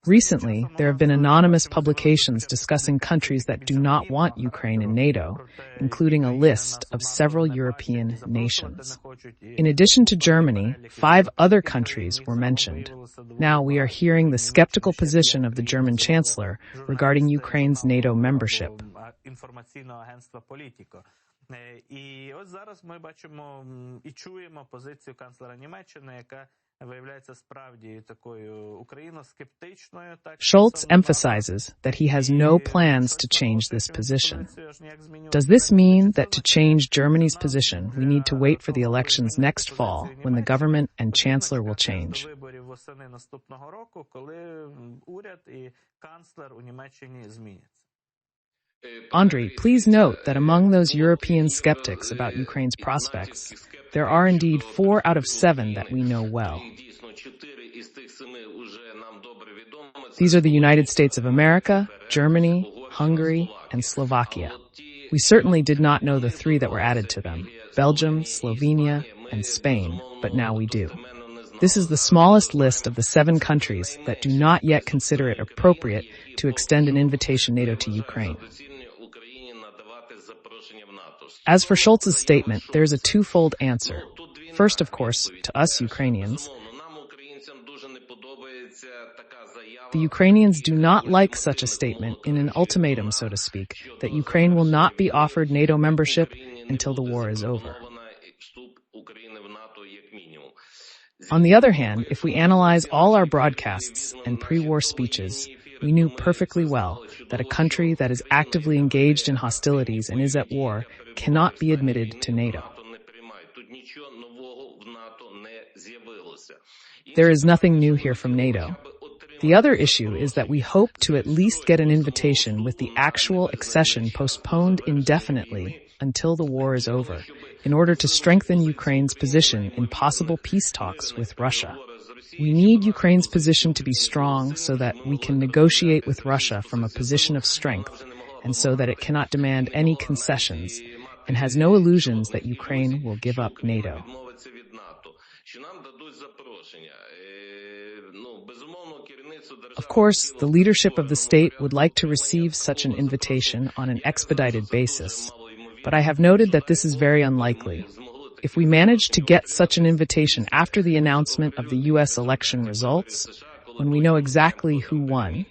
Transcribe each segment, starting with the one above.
Recently, there have been anonymous publications discussing countries that do not want Ukraine in NATO, including a list of several European nations. In addition to Germany, 5 other countries were mentioned. Now we are hearing the skeptical position of the German Chancellor regarding Ukraine's NATO membership. І ось зараз ми бачимо і чуємо позицію канцлера Німеччини, яка виявляється справді такою україноскептичною. Scholz emphasizes that he has no plans to change this position. Does this mean that to change Germany's position, we need to wait for the elections next fall when the government and chancellor will change? Виборів восени наступного року, коли уряд і канцлер у Німеччині зміняться. Andriy, please note that among those European skeptics about Ukraine's prospects, there are indeed 4 out of 7 that we know well. These are the United States of America, Germany, Hungary, and Slovakia. We certainly did not know the 3 that were added to them, Belgium, Slovenia, and Spain, but now we do. This is the smallest list of the 7 countries that do not yet consider it appropriate to extend an invitation NATO to Ukraine. As for Scholz's statement, there is a twofold answer. First, of course, to us Ukrainians. The Ukrainians do not like such a statement in an ultimatum, so to speak, that Ukraine will not be offered NATO membership until the war is over. On the other hand, if we analyze all our broadcasts and pre-war speeches, we knew perfectly well that a country that is actively engaged in hostilities and is at war cannot be admitted to NATO. There is nothing new here from NATO. The other issue is that we hope to at least get an invitation with the actual accession postponed indefinitely until the war is over, in order to strengthen Ukraine's position in possible peace talks with Russia. We need Ukraine's position to be strong so that we can negotiate with Russia from a position of strength, and so that it cannot demand any concessions, and has no illusions that Ukraine will give up NATO. Of course, the leadership of the state would like to receive such an invitation on an expedited basis, but I have noted that this is very unlikely. If we manage to get such an invitation after the announcement of the U.S. election results, when we know exactly who won,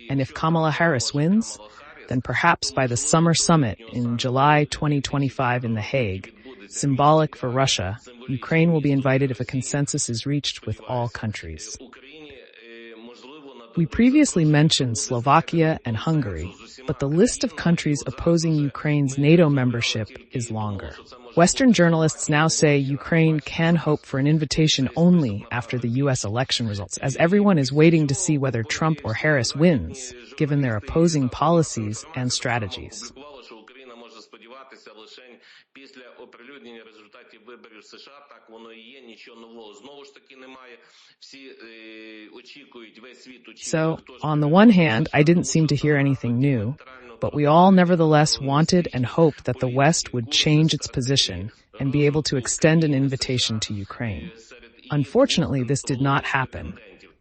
and if Kamala Harris wins, then perhaps by the summer summit in July 2025 in The Hague, symbolic for Russia, Ukraine will be invited if a consensus is reached with all countries. We previously mentioned Slovakia and Hungary, but the list of countries opposing Ukraine's NATO membership is longer. Western journalists now say Ukraine can hope for an invitation only after the U.S. election results, as everyone is waiting to see whether Trump or Harris wins, given their opposing policies and strategies. So, on the one hand, I didn't seem to hear anything new, but we all nevertheless wanted and hoped that the West would change its position and be able to extend an invitation to Ukraine. Unfortunately, this did not happen,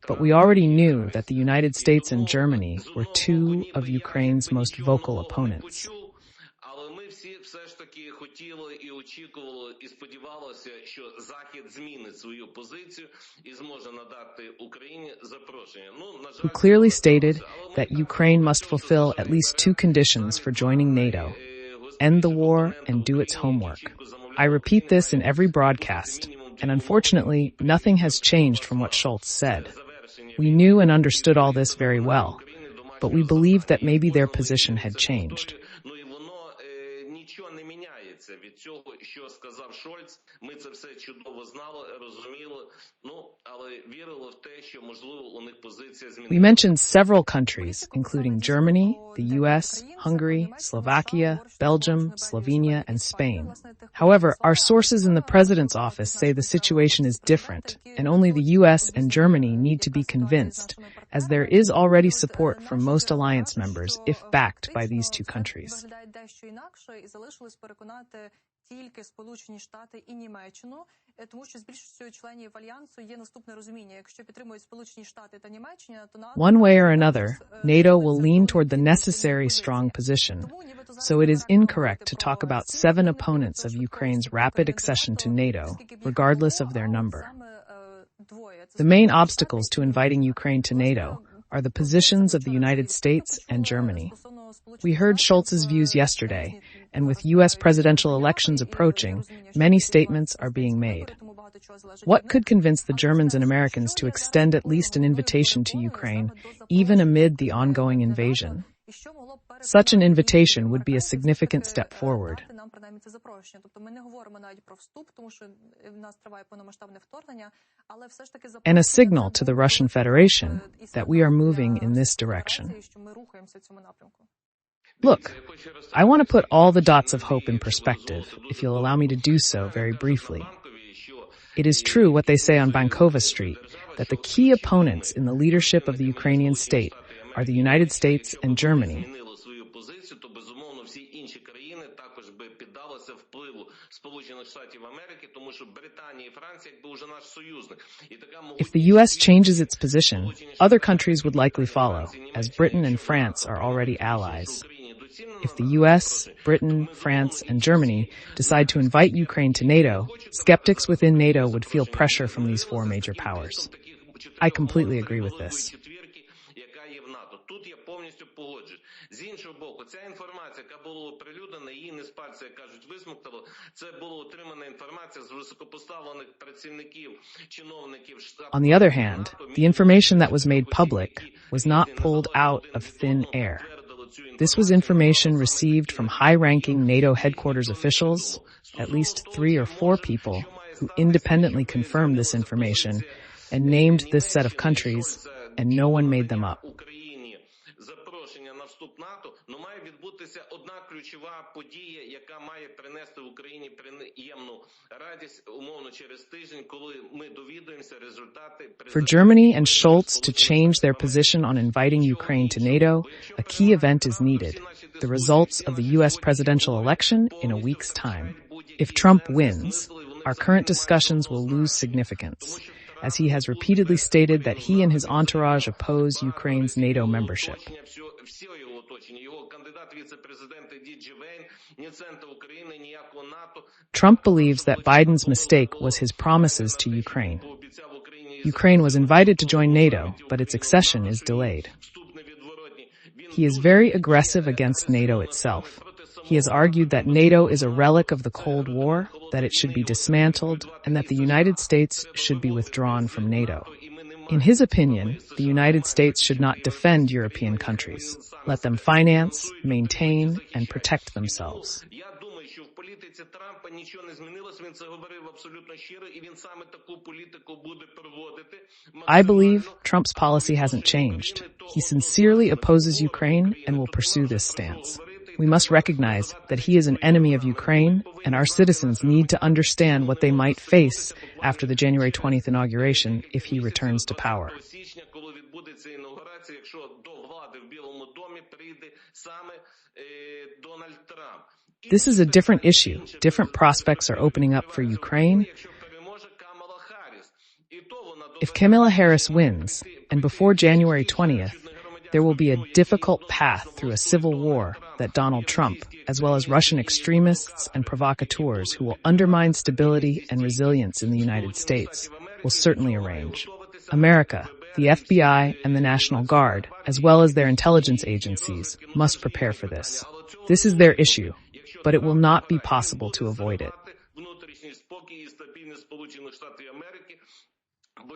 but we already knew that the United States and Germany were 2 of Ukraine's most vocal opponents. Who clearly stated that Ukraine must fulfill at least 2 conditions for joining NATO: end the war and do its homework. I repeat this in every broadcast, and unfortunately, nothing has changed from what Scholz said. We knew and understood all this very well, but we believed that maybe their position had changed. We mentioned several countries, including Germany, the US, Hungary, Slovakia, Belgium, Slovenia, and Spain. However, our sources in the President's office say the situation is different, and only the US and Germany need to be convinced, as there is already support from most alliance members if backed by these 2 countries. тільки Сполучені Штати і Німеччину, тому що з більшістю членів альянсу є наступне розуміння: якщо підтримують Сполучені Штати та Німеччина, то НАТО... One way or another, NATO will lean toward the necessary strong position. So it is incorrect to talk about 7 opponents of Ukraine's rapid accession to NATO, regardless of their number. The main obstacles to inviting Ukraine to NATO are the positions of the United States and Germany. We heard Scholz's views yesterday, and with U.S. presidential elections approaching, many statements are being made. What could convince the Germans and Americans to extend at least an invitation to Ukraine, even amid the ongoing invasion? Such an invitation would be a significant step forward. And a signal to the Russian Federation that we are moving in this direction. Look, I want to put all the dots of hope in perspective, if you'll allow me to do so very briefly. It is true what they say on Bankova Street, that the key opponents in the leadership of the Ukrainian state are the United States and Germany. If the U.S. changes its position, other countries would likely follow, as Britain and France are already allies. If the U.S., Britain, France, and Germany decide to invite Ukraine to NATO, skeptics within NATO would feel pressure from these 4 major powers. I completely agree with this. З іншого боку, ця інформація, яка була оприлюднена, її не з пальця, як кажуть, висмоктало. Це була отримана інформація з високопоставлених працівників, чиновників штабу. On the other hand, the information that was made public was not pulled out of thin air. This was information received from high-ranking NATO headquarters officials, at least 3 or 4 people who independently confirmed this information and named this set of countries, and no one made them up. НАТО, но має відбутися одна ключова подія, яка має принести Україні приємну радість, умовно через тиждень, коли ми довідаємося результати. For Germany and Scholz to change their position on inviting Ukraine to NATO, a key event is needed: the results of the U.S. presidential election in a week's time. If Trump wins, our current discussions will lose significance, as he has repeatedly stated that he and his entourage oppose Ukraine's NATO membership. Trump believes that Biden's mistake was his promises to Ukraine. Ukraine was invited to join NATO, but its accession is delayed. He is very aggressive against NATO itself. He has argued that NATO is a relic of the Cold War, that it should be dismantled, and that the United States should be withdrawn from NATO. In his opinion, the United States should not defend European countries. Let them finance, maintain, and protect themselves. I believe Trump's policy hasn't changed. He sincerely opposes Ukraine and will pursue this stance. We must recognize that he is an enemy of Ukraine, and our citizens need to understand what they might face after the January 20th inauguration if he returns to power. This is a different issue. Different prospects are opening up for Ukraine. If Kamala Harris wins, and before January 20th, there will be a difficult path through a civil war that Donald Trump, as well as Russian extremists and provocateurs who will undermine stability and resilience in the United States, will certainly arrange. America, the FBI, and the National Guard, as well as their intelligence agencies, must prepare for this. This is their issue, but it will not be possible to avoid it.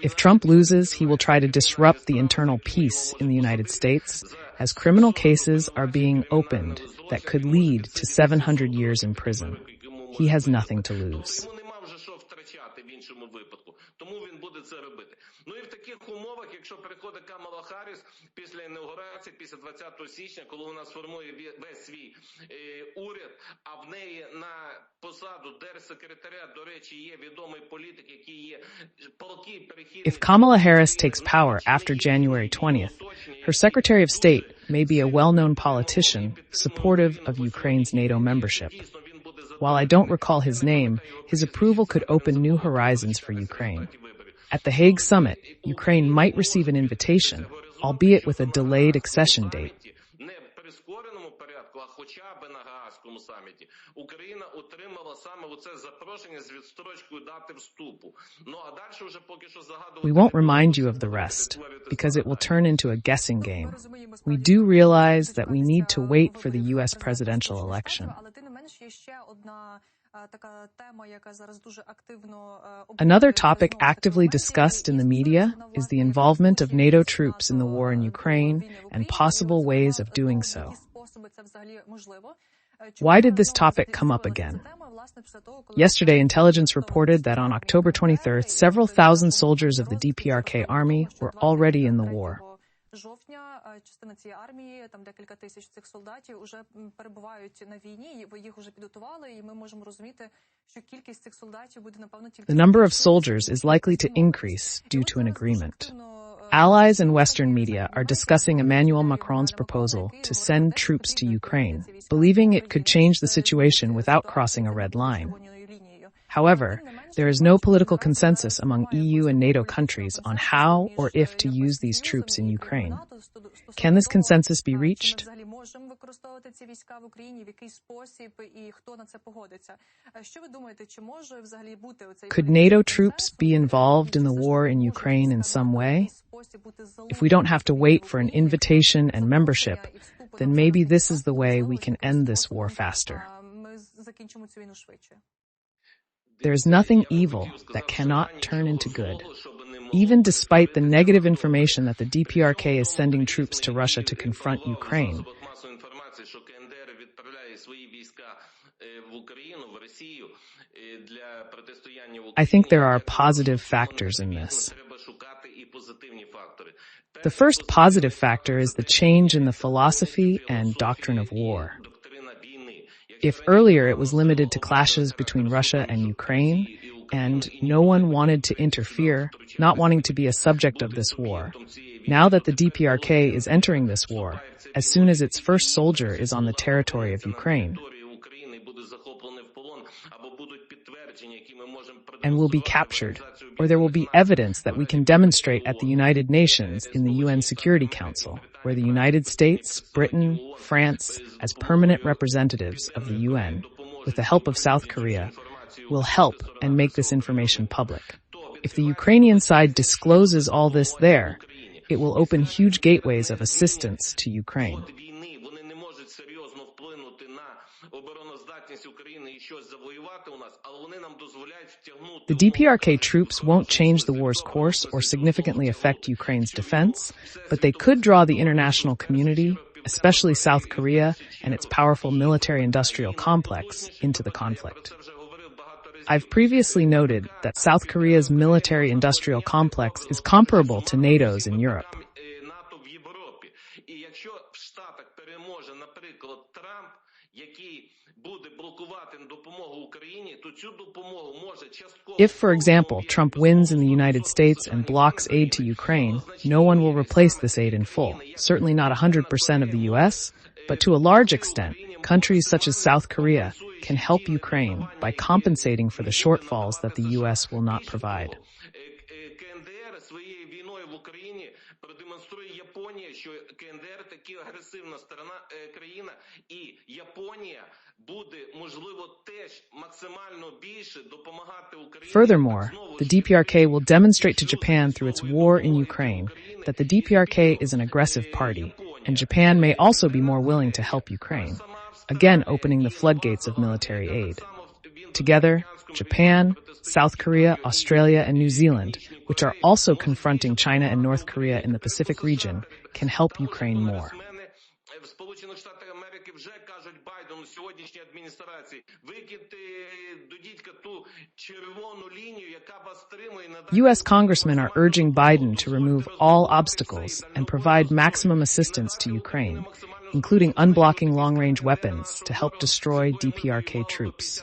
If Trump loses, he will try to disrupt the internal peace in the United States, as criminal cases are being opened that could lead to 700 years in prison. He has nothing to lose. Ну і в таких умовах, якщо приходить Камала Харріс після інаугурації, після 20 січня, коли вона сформує весь свій уряд, а в неї на посаду держсекретаря, до речі, є відомий політик, який є палкий перехід. If Kamala Harris takes power after January 20th, her Secretary of State may be a well-known politician supportive of Ukraine's NATO membership. while I don't recall his name, his approval could open new horizons for Ukraine. At the Hague summit, Ukraine might receive an invitation, albeit with a delayed accession date. We won't remind you of the rest, because it will turn into a guessing game. We do realize that we need to wait for the U.S. presidential election. Another topic actively discussed in the media is the involvement of NATO troops in the war in Ukraine and possible ways of doing so. Why did this topic come up again? Yesterday, intelligence reported that on October 23rd, several thousand soldiers of the DPRK army were already in the war. Частина цієї армії, там декілька тисяч цих солдатів уже перебувають на війні, їх уже підготували, і ми можемо розуміти, що кількість цих солдатів буде, напевно, тільки... The number of soldiers is likely to increase due to an agreement. Allies in Western media are discussing Emmanuel Macron's proposal to send troops to Ukraine, believing it could change the situation without crossing a red line. However, there is no political consensus among EU and NATO countries on how or if to use these troops in Ukraine. Can this consensus be reached? Could NATO troops be involved in the war in Ukraine in some way? If we don't have to wait for an invitation and membership, then maybe this is the way we can end this war faster. There is nothing evil that cannot turn into good. Even despite the negative information that the DPRK is sending troops to Russia to confront Ukraine, I think there are positive factors in this. The first positive factor is the change in the philosophy and doctrine of war. If earlier it was limited to clashes between Russia and Ukraine, and no one wanted to interfere, not wanting to be a subject of this war, now that the DPRK is entering this war, as soon as its first soldier is on the territory of Ukraine, and will be captured, or there will be evidence that we can demonstrate at the United Nations in the UN Security Council, where the United States, Britain, France, as permanent representatives of the UN, with the help of South Korea, will help and make this information public. If the Ukrainian side discloses all this there, it will open huge gateways of assistance to Ukraine. The DPRK troops won't change the war's course or significantly affect Ukraine's defense, but they could draw the international community, especially South Korea and its powerful military-industrial complex, into the conflict. I've previously noted that South Korea's military-industrial complex is comparable to NATO's in Europe. If, for example, Trump wins in the United States and blocks aid to Ukraine, no one will replace this aid in full. Certainly not 100% of the U.S., but to a large extent, countries such as South Korea can help Ukraine by compensating for the shortfalls that the U.S. will not provide. Furthermore, the DPRK will demonstrate to Japan through its war in Ukraine that the DPRK is an aggressive party, and Japan may also be more willing to help Ukraine, again opening the floodgates of military aid. Together, Japan, South Korea, Australia, and New Zealand, which are also confronting China and North Korea in the Pacific region, can help Ukraine more. U.S. congressmen are urging Biden to remove all obstacles and provide maximum assistance to Ukraine, including unblocking long-range weapons to help destroy DPRK troops.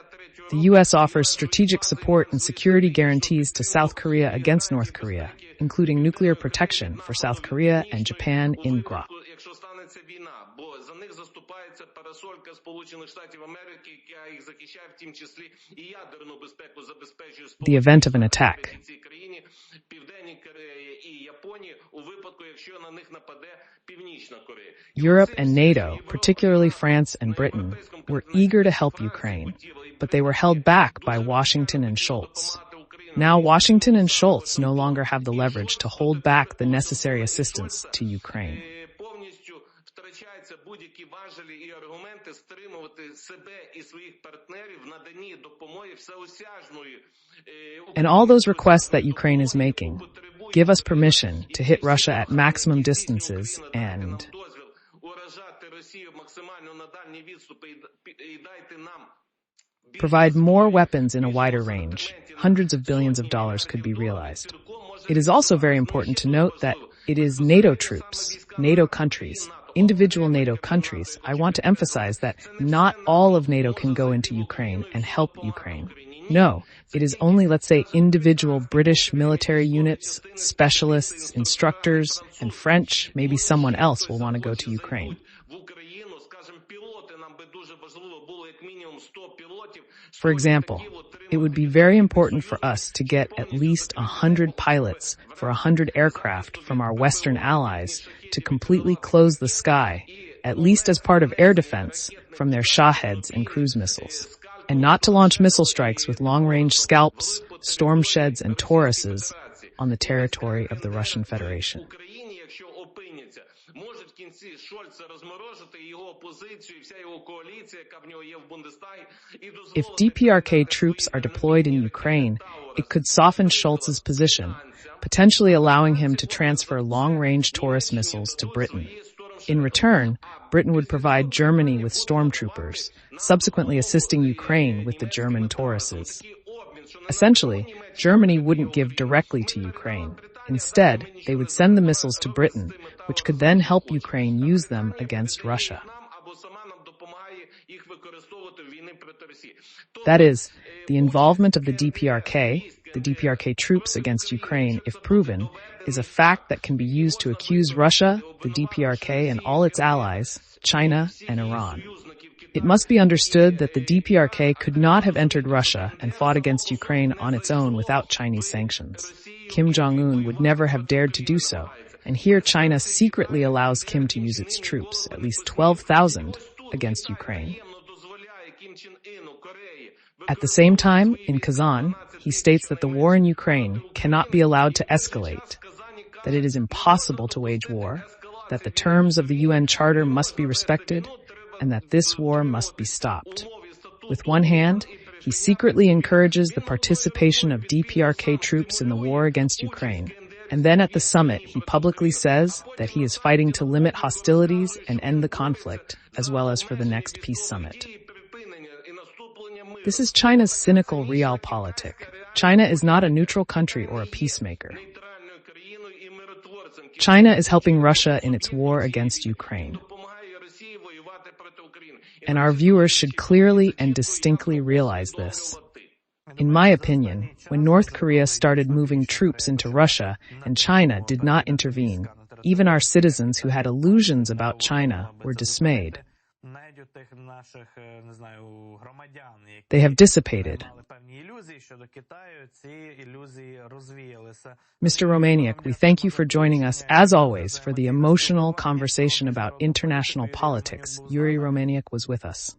The U.S. offers strategic support and security guarantees to South Korea against North Korea, including nuclear protection for South Korea and Japan in GRA. почнеться війна, бо за них заступається парасолька Сполучених Штатів Америки, яка їх захищає, в тім числі і ядерну безпеку забезпечує The event of an attack. цій країні, Південній Кореї і Японії у випадку, якщо на них нападе Північна Корея. Europe and NATO, particularly France and Britain, were eager to help Ukraine, but they were held back by Washington and Scholz. Now Washington and Scholz no longer have the leverage to hold back the necessary assistance to Ukraine. Повністю втрачаються будь-які важелі і аргументи стримувати себе і своїх партнерів в наданні допомоги всеосяжної. And all those requests that Ukraine is making give us permission to hit Russia at maximum distances and provide more weapons in a wider range. Hundreds of billions of dollars could be realized. It is also very important to note that it is NATO troops, NATO countries, individual NATO countries. I want to emphasize that not all of NATO can go into Ukraine and help Ukraine. No, it is only, let's say, individual British military units, specialists, instructors, and French, maybe someone else will want to go to Ukraine. For example, it would be very important for us to get at least 100 pilots for 100 aircraft from our Western allies to completely close the sky, at least as part of air defense, from their Shaheds and cruise missiles, and not to launch missile strikes with long-range Scalps, Storm Sheds, and Tauruses on the territory of the Russian Federation. If DPRK troops are deployed in Ukraine, it could soften Scholz's position, potentially allowing him to transfer long-range Taurus missiles to Britain. In return, Britain would provide Germany with stormtroopers, subsequently assisting Ukraine with the German Tauruses. Essentially, Germany wouldn't give directly to Ukraine. Instead, they would send the missiles to Britain, which could then help Ukraine use them against Russia. That is, the involvement of the DPRK troops against Ukraine, if proven, is a fact that can be used to accuse Russia, the DPRK, and all its allies, China and Iran. It must be understood that the DPRK could not have entered Russia and fought against Ukraine on its own without Chinese sanctions. Kim Jong-un would never have dared to do so, and here China secretly allows Kim to use its troops, at least 12,000, against Ukraine. At the same time, in Kazan, he states that the war in Ukraine cannot be allowed to escalate, that it is impossible to wage war, that the terms of the UN Charter must be respected, and that this war must be stopped. With one hand, he secretly encourages the participation of DPRK troops in the war against Ukraine, and then at the summit he publicly says that he is fighting to limit hostilities and end the conflict, as well as for the next peace summit. This is China's cynical realpolitik. China is not a neutral country or a peacemaker. China is helping Russia in its war against Ukraine. And our viewers should clearly and distinctly realize this. In my opinion, when North Korea started moving troops into Russia and China did not intervene, even our citizens who had illusions about China were dismayed. They have dissipated. Mr. Romaniuk, we thank you for joining us, as always, for the emotional conversation about international politics. Yuriy Romaniuk was with us.